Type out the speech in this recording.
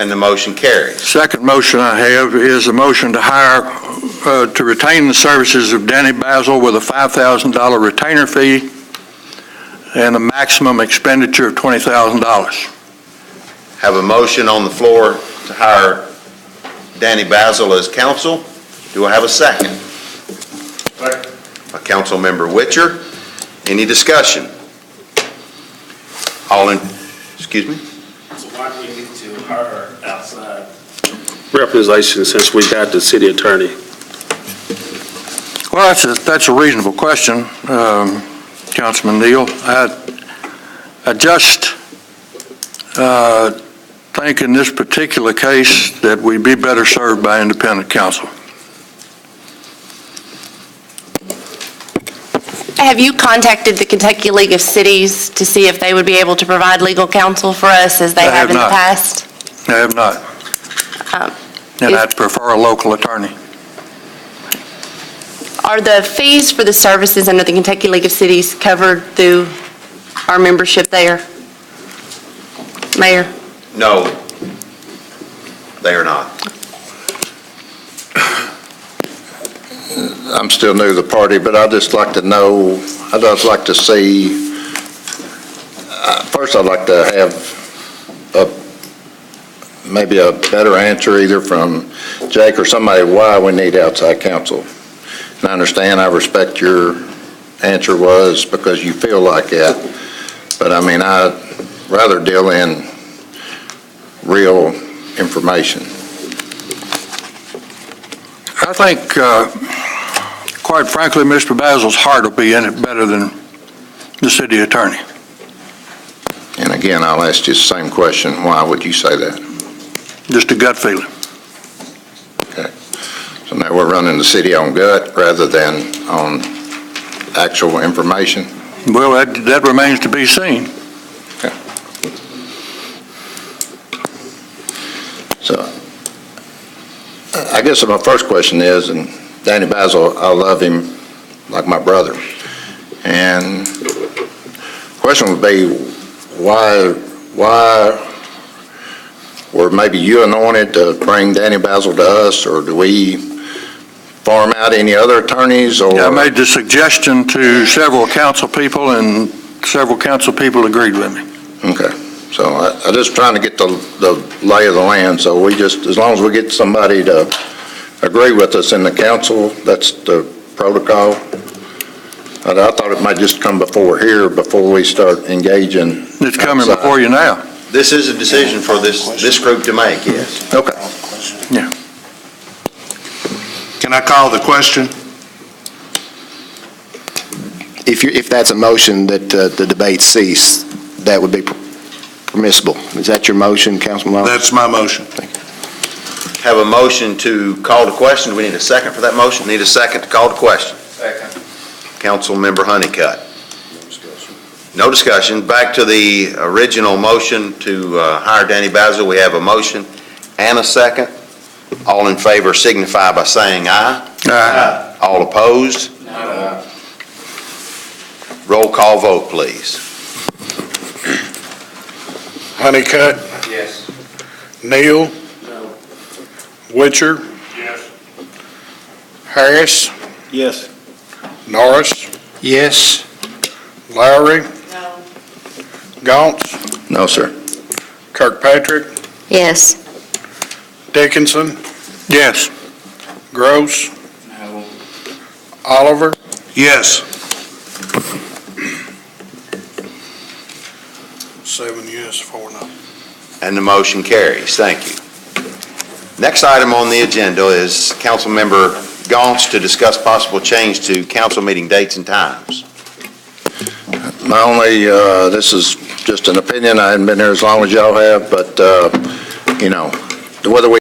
And the motion carries. Second motion I have is a motion to hire, to retain the services of Danny Basil with a $5,000 retainer fee and a maximum expenditure of $20,000. Have a motion on the floor to hire Danny Basil as counsel. Do I have a second? Second. By Councilmember Witcher. Any discussion? Excuse me? So why do we need to hire outside representation since we got the city attorney? Well, that's a reasonable question, Councilman Neal. I just think in this particular case that we'd be better served by independent counsel. Have you contacted the Kentucky League of Cities to see if they would be able to provide legal counsel for us as they have in the past? I have not. And I'd prefer a local attorney. Are the fees for the services under the Kentucky League of Cities covered through our membership there? Mayor? No, they are not. I'm still new to the party, but I'd just like to know, I'd just like to see, first I'd like to have maybe a better answer either from Jake or somebody why we need outside counsel. And I understand, I respect your answer was because you feel like that, but I mean, I'd rather deal in real information. I think, quite frankly, Mr. Basil's heart will be in it better than the city attorney. And again, I'll ask you the same question. Why would you say that? Just a gut feeling. Okay. So now we're running the city on gut rather than on actual information? Well, that remains to be seen. Okay. So I guess my first question is, and Danny Basil, I love him like my brother. And the question would be, why were maybe you anointed to bring Danny Basil to us, or do we farm out any other attorneys? Or I made the suggestion to several council people, and several council people agreed with me. Okay. So I just trying to get the lay of the land. So we just, as long as we get somebody to agree with us in the council, that's the protocol. I thought it might just come before here before we start engaging. It's coming before you now. This is a decision for this group to make, yes. Okay. Yeah. Can I call the question? If that's a motion that the debate cease, that would be permissible. Is that your motion, Councilman Long? That's my motion. Have a motion to call the question. Do we need a second for that motion? Need a second to call the question. Second. Councilmember Honeycutt. No discussion. Back to the original motion to hire Danny Basil. We have a motion and a second. All in favor signify by saying aye. Aye. All opposed? No. Roll call vote, please. Honeycutt, Yes. Neal, No. Witcher, Yes. Harris, Yes. Norris, Yes. Lowry, No. Gauntz, No, sir. Kirkpatrick, Yes. Dickinson, Yes. Gross, No. Oliver, Yes. 7 yes, 4 no. And the motion carries. Thank you. Next item on the agenda is Councilmember Gauntz to discuss possible change to council meeting dates and times. My only, this is just an opinion. I haven't been here as long as y'all have, but, whether we